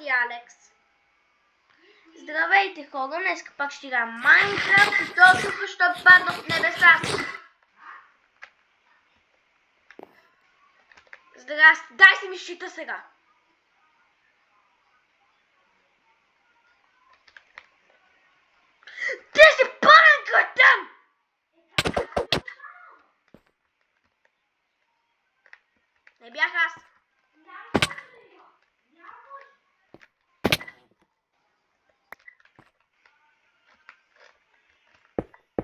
и Алекс. Здравейте хора, днес пак ще играем Майнкрафт и точно що падна от небесата. Здрасти, дай си ми щита сега. Ти си пълен кретен! Не бях аз.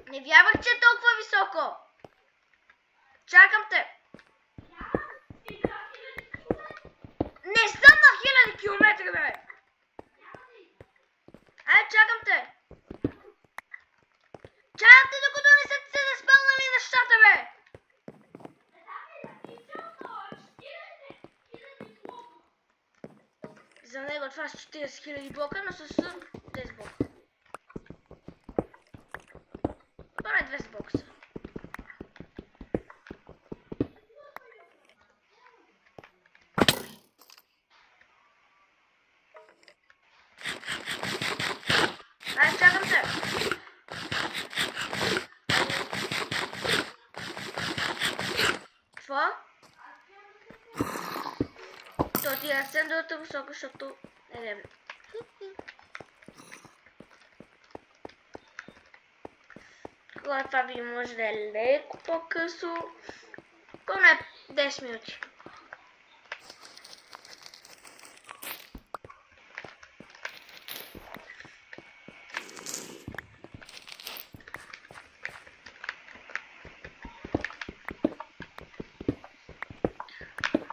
Не вярвах, че е толкова високо. Чакам те. Не съм на 1000 километра, бе. Ай, чакам те. Чакам те, докато не са се заспълнали нещата, бе. За него това са 40 000 блока, но с 10 блока. Поне 200 блока са. Ай, чакам те. Какво? То ти е сендовата висока, защото е ремно. Когато това ви може да е леко по-късо, поне 10 минути.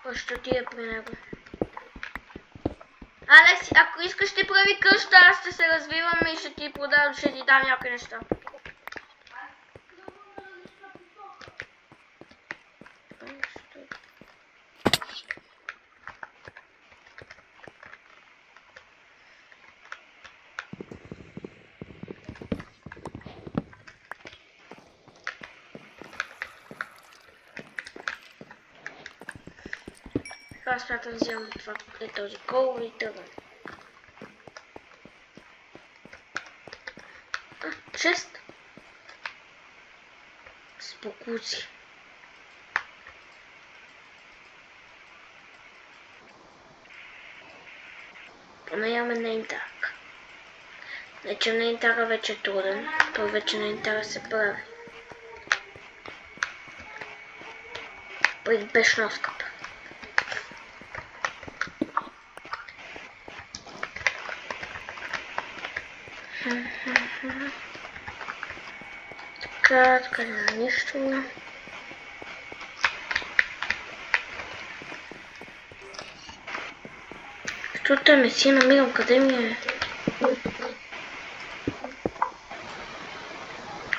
Още ти е при него. Алекс, ако искаш ти прави къща, аз ще се развивам и ще ти продавам, ще ти дам някакви неща. Аз смятам да вземам това е този кол и тъгън. 6. Спокуци. Поне имаме нейнтак. Значи нейнтака вече е труден, то вече нейнтака се прави. Преди беше много скъп. Така няма нищо. Защото не си намирам къде ми е.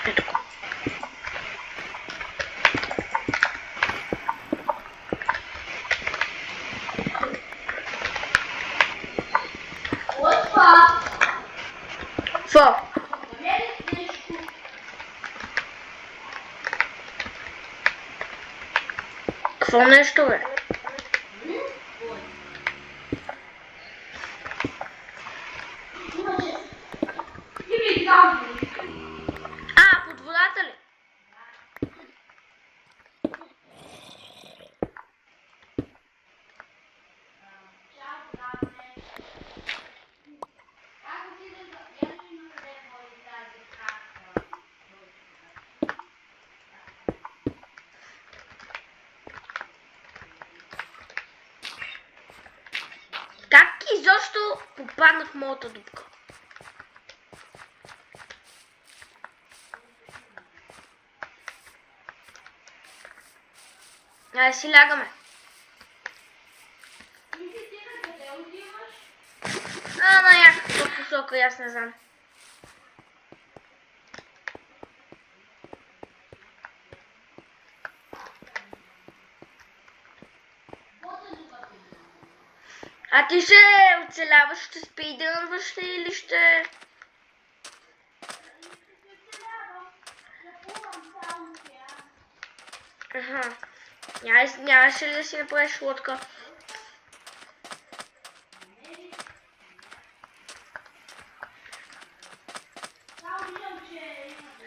Ето го. Фо. Какво нещо, бе? Под водата ли? Как изобщо попадна в моята дупка? Айде си лягаме. На някаква посока, аз не знам. А ти ще оцеляваш, ще спидърваш ли или ще... Аха. Нямаше ли да си направиш лодка?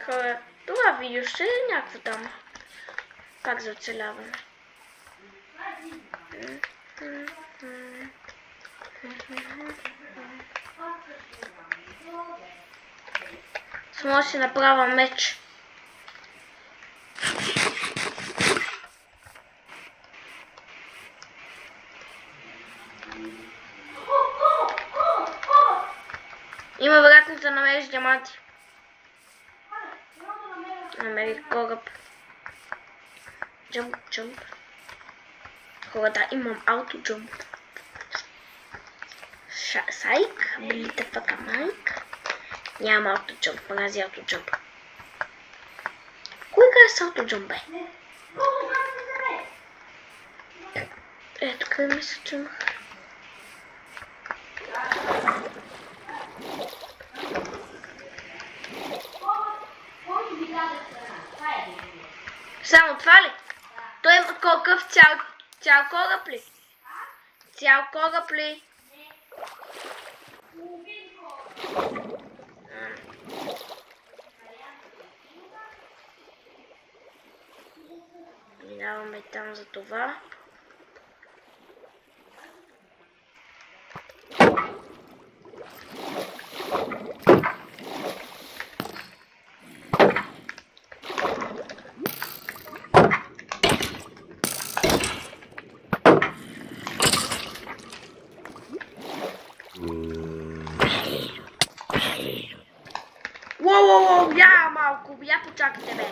Хора, това видео ще е някакво там. Пак за оцеляване. Само да си направя меч. Има вероятност да намериш диаманти. Намерих кораб. Джамп. Хората, имам ауто-джамп. Сайк, билите фака майк. Нямам ауто-джамп, мрази ауто-джамп. Кой играе с ауто-джамп, бе? Ето къде мисля, че имах. Само това ли? Той има колкъв цял кораб ли? Цял кораб ли? Минаваме там за това. Воу, я малко, я почакайте, бе.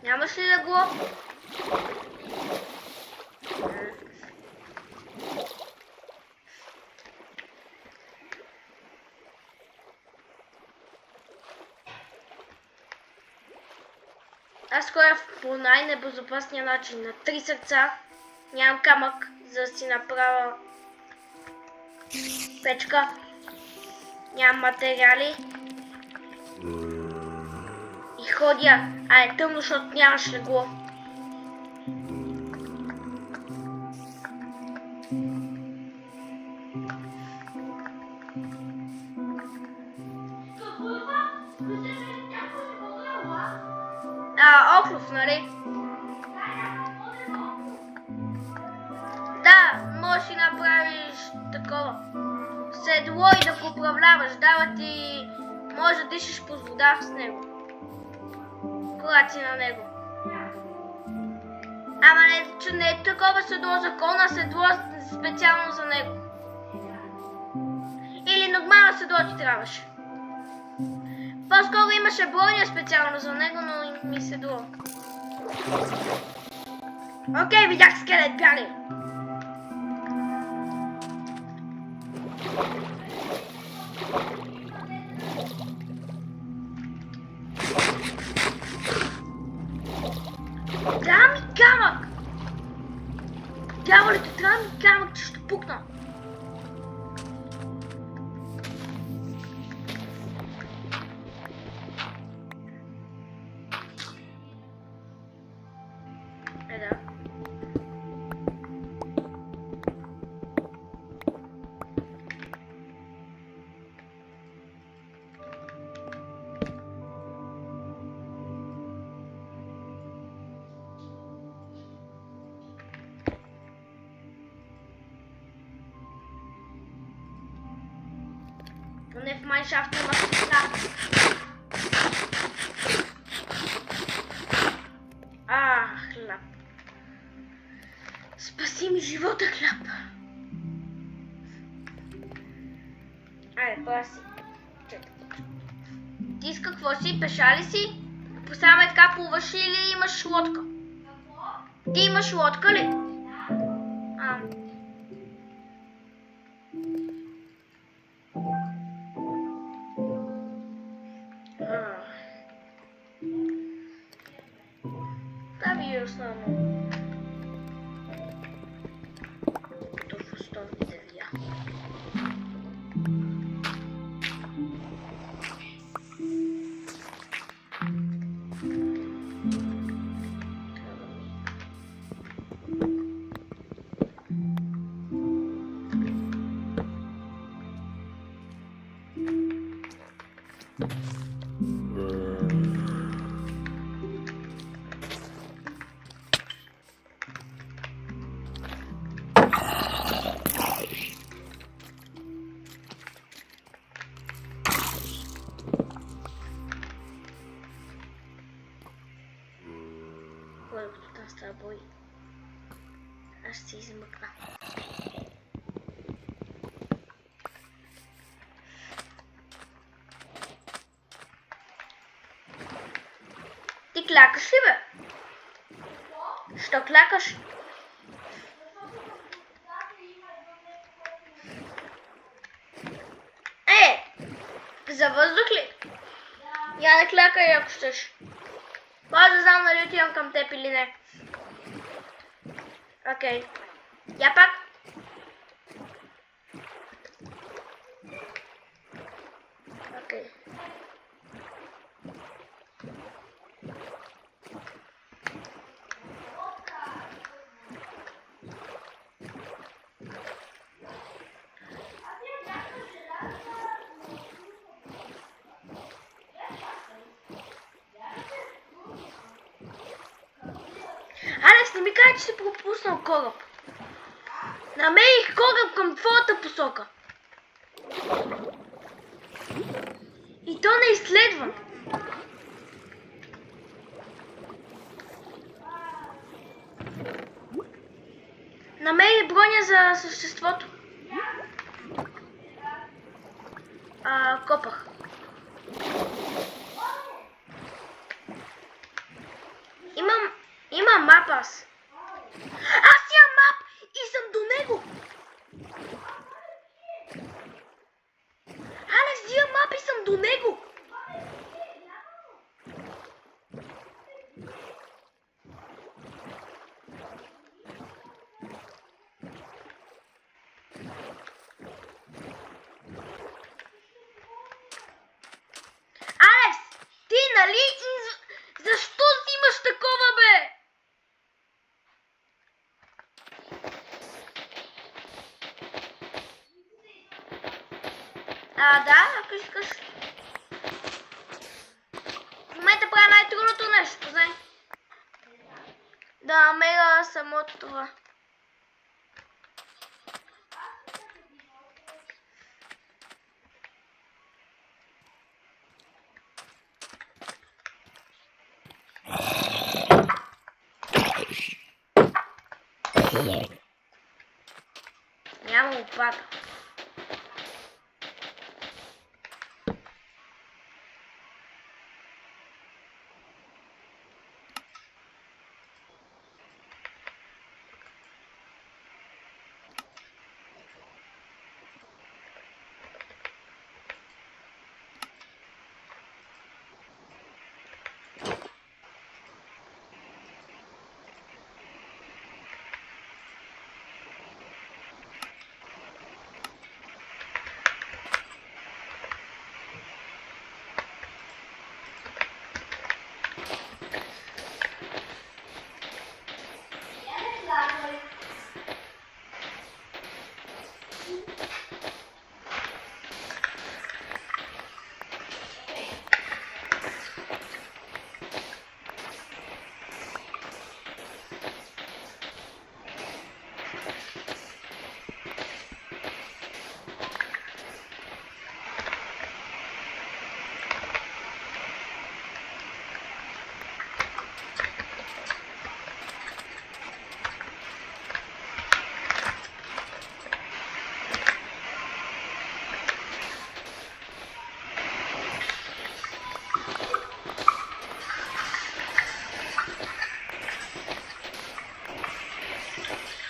Нямаш ли да го? Аз ходя по най-небезопасния начин. На 3 сърца. Нямам камък, за да си направя печка. Нямам материали. И ходя. А е тъмно, защото нямаш легло. Оклюв, нали? Да, можеш да направиш такова. Седло и да го управляваш. Дава ти... Може да дишаш под вода с него. Когато си на него. Ама не, че не е такова седло за кон, а седло специално за него. Или нормално седло ти трябваше. По-скоро имаше броня специално за него, но ми седло. Окей, видях скелет, бягай! Трябва ми камък! Дяволите, трябва ми камък, че ще пукна. Да. Поне в Майншафт има светла. Хляб. Спаси ми живота, хляб. Айде, хора си. Ти с какво си? Пеша ли си? Само е така плуваш или имаш лодка? Ти имаш лодка ли? Да ви е основно. Тук в основните вия. Колкото там става бой. Аз ще се измъкна. Ти клякаш ли, бе? Що клякаш? За въздух ли? Я не клякай, ако щеш. Може да знам дали отивам към теб или не. Окей. Я пак. Окей. Алекс, не ми кажа, че си пропуснал кораб. Намерих кораб към твоята посока. И то не изследва. Намери броня за съществото. Копах. Имам мап аз. Аз имам мап и съм до него. Алекс, имам мап и съм до него. Алекс, ти нали? Защо взимаш такова, бе? Да, ако искаш. В момента правя най-трудното нещо, знай. Да намеря самото това. Няма лопата.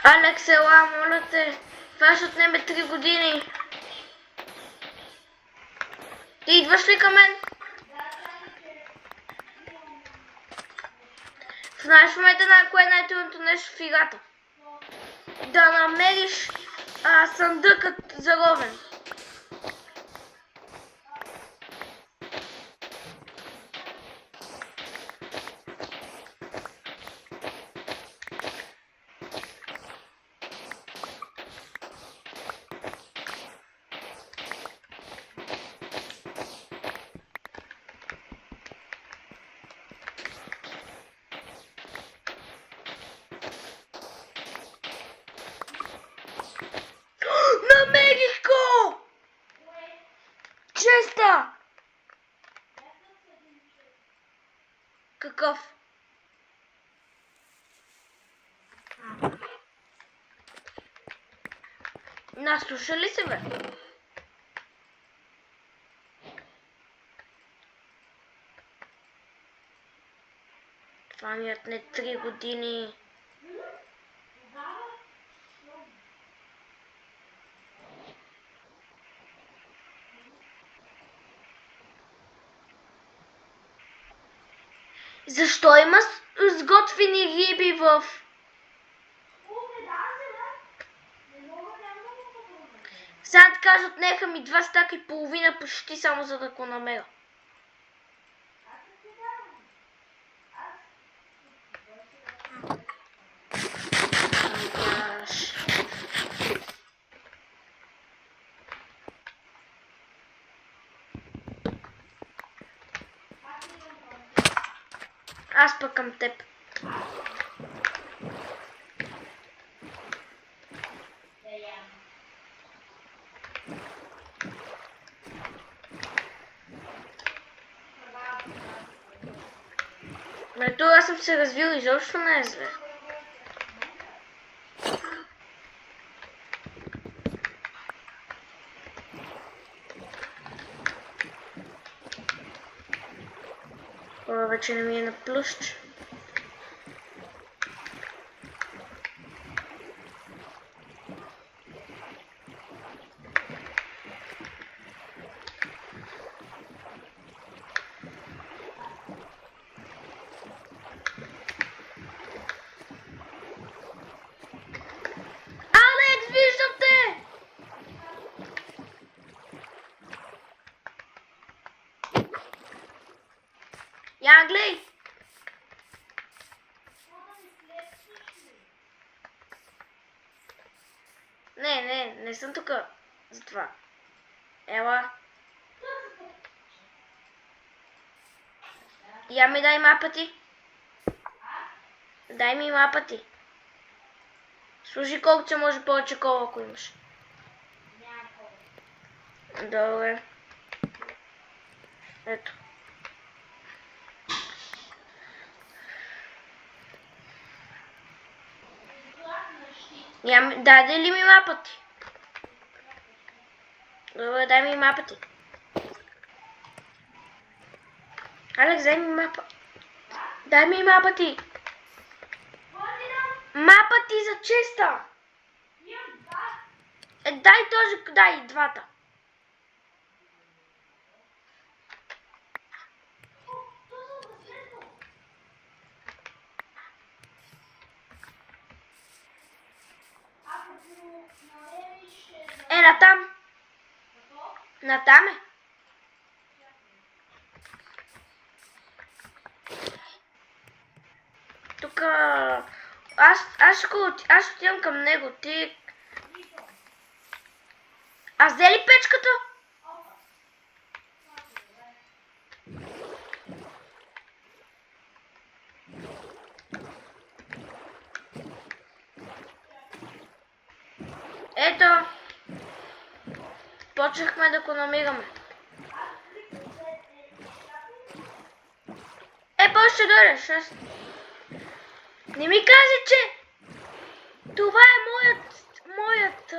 Алекс, ела, моля те. Това ще отнеме 3 години. Ти идваш ли към мен? Знаеш в момента на кое е най-трудното нещо в играта? Да намериш съндъкът заровен. Какъв? Наслуша ли се, бе? Това ми отне 3 години. Защо има сготвени риби в... Сега да кажа, отнеха ми 2 стака и половина почти само за да го намеря. Аз пък към теб. Ето аз съм се развил изобщо не е зле. Това вече не ми е на плющ. Я гледай! Не съм тук. Затова. Ела. Я ми дай мапа ти. Дай ми мапа ти. Служи колкото се може повече кола, ако имаш. Добре. Ето. Даде ли ми мапа ти? Добре, дай ми мапа ти. Алекс, дай ми мапа. Дай ми мапа ти. Мапа ти за честа. Дай този, дай двата. Натам. Натам е. Тук... Аз отивам към него. Ти... Аз взе ли печката? Ето. Почнахме да го намираме. После ще дойдеш. Не ми кази, че това е моят...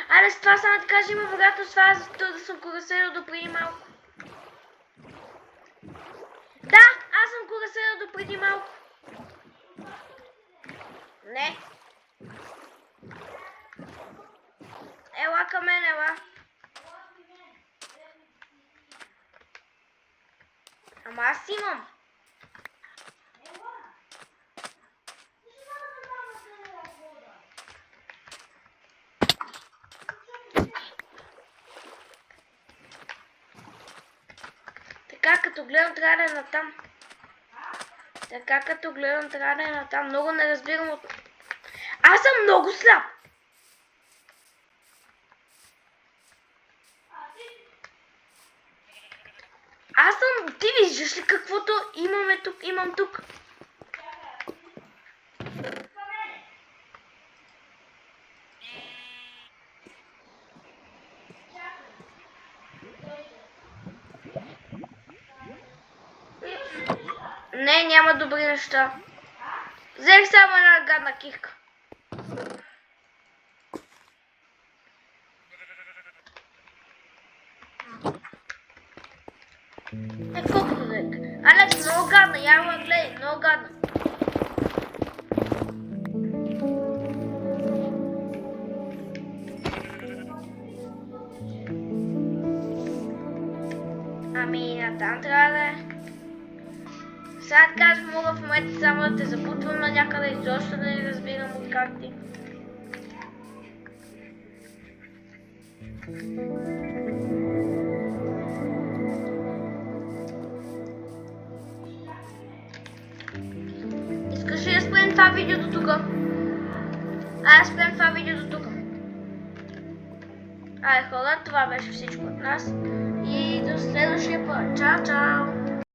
Алекс, това само да кажа, има вероятност това да съм го разселил до преди малко. Да, аз съм го разселил до преди малко. Не. Ела към мен, ела. Ама аз имам. Така като гледам трябва да е натам. Така като гледам трябва да е натам. Много не разбирам от... Аз съм много слаб. Аз съм... Ти виждаш ли каквото имаме тук? Имам тук. Не, няма добри неща. Взех само една гадна кихка. Колкото взех. Алекс, много гадна, я го гледай, много гадна. Ами, натам трябва да е. Сега да кажа, мога в момента само да те забутвам на някъде, изобщо да не разбирам от карти. Искаш ли да спрем това видео до тук? Айде спрем това видео до тук. Айде хора, това беше всичко от нас. И до следващия път. Чао, чао!